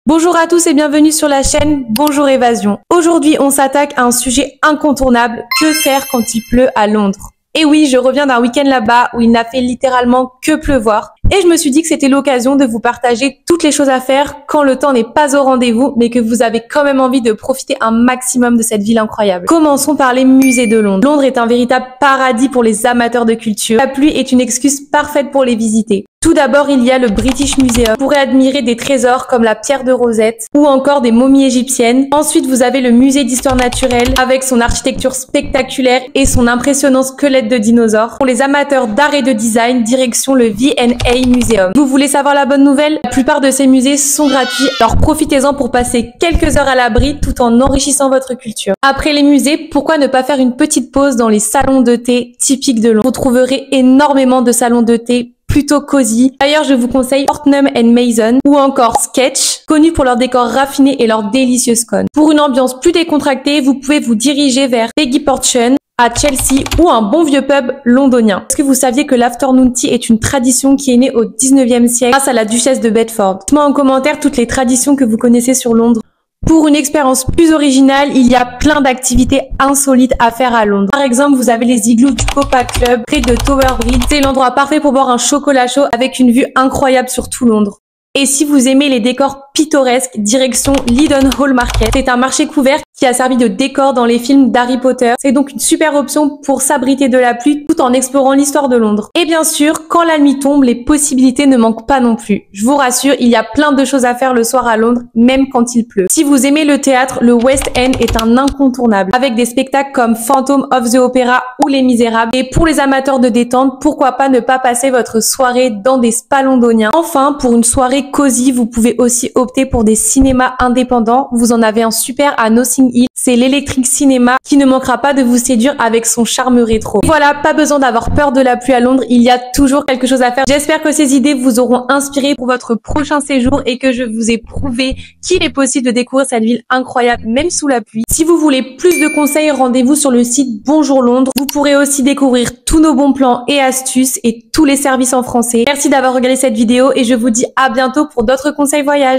Bonjour à tous et bienvenue sur la chaîne Bonjour Évasion. Aujourd'hui, on s'attaque à un sujet incontournable. Que faire quand il pleut à Londres? Et oui, je reviens d'un week-end là-bas où il n'a fait littéralement que pleuvoir. Et je me suis dit que c'était l'occasion de vous partager toutes les choses à faire quand le temps n'est pas au rendez-vous, mais que vous avez quand même envie de profiter un maximum de cette ville incroyable. Commençons par les musées de Londres. Londres est un véritable paradis pour les amateurs de culture. La pluie est une excuse parfaite pour les visiter. Tout d'abord, il y a le British Museum. Vous pourrez admirer des trésors comme la pierre de Rosette ou encore des momies égyptiennes. Ensuite, vous avez le musée d'histoire naturelle avec son architecture spectaculaire et son impressionnant squelette de dinosaures. Pour les amateurs d'art et de design, direction le V&A Museum. Vous voulez savoir la bonne nouvelle? La plupart de ces musées sont gratuits, alors profitez-en pour passer quelques heures à l'abri tout en enrichissant votre culture. Après les musées, pourquoi ne pas faire une petite pause dans les salons de thé typiques de Londres? Vous trouverez énormément de salons de thé plutôt cosy. D'ailleurs, je vous conseille Fortnum & Mason ou encore Sketch, connus pour leurs décors raffinés et leurs délicieuses cônes. Pour une ambiance plus décontractée, vous pouvez vous diriger vers Peggy Portion à Chelsea ou un bon vieux pub londonien. Est-ce que vous saviez que l'afternoon tea est une tradition qui est née au 19e siècle grâce à la duchesse de Bedford? Dites-moi en commentaire toutes les traditions que vous connaissez sur Londres. Pour une expérience plus originale, il y a plein d'activités insolites à faire à Londres. Par exemple, vous avez les igloos du Copa Club près de Tower Bridge. C'est l'endroit parfait pour boire un chocolat chaud avec une vue incroyable sur tout Londres. Et si vous aimez les décors pittoresques, direction Leadenhall Market. C'est un marché couvert qui a servi de décor dans les films d'Harry Potter. C'est donc une super option pour s'abriter de la pluie tout en explorant l'histoire de Londres. Et bien sûr, quand la nuit tombe, les possibilités ne manquent pas non plus. Je vous rassure, il y a plein de choses à faire le soir à Londres, même quand il pleut. Si vous aimez le théâtre, le West End est un incontournable, avec des spectacles comme Phantom of the Opera ou Les Misérables. Et pour les amateurs de détente, pourquoi pas ne pas passer votre soirée dans des spas londoniens. Enfin, pour une soirée cosy, vous pouvez aussi opter pour des cinémas indépendants. Vous en avez un super à Notting Hill. C'est l'Electric Cinema qui ne manquera pas de vous séduire avec son charme rétro. Voilà, pas besoin d'avoir peur de la pluie à Londres. Il y a toujours quelque chose à faire. J'espère que ces idées vous auront inspiré pour votre prochain séjour et que je vous ai prouvé qu'il est possible de découvrir cette ville incroyable même sous la pluie. Si vous voulez plus de conseils, rendez-vous sur le site Bonjour Londres. Vous pourrez aussi découvrir tous nos bons plans et astuces et tous les services en français. Merci d'avoir regardé cette vidéo et je vous dis à bientôt pour d'autres conseils voyage.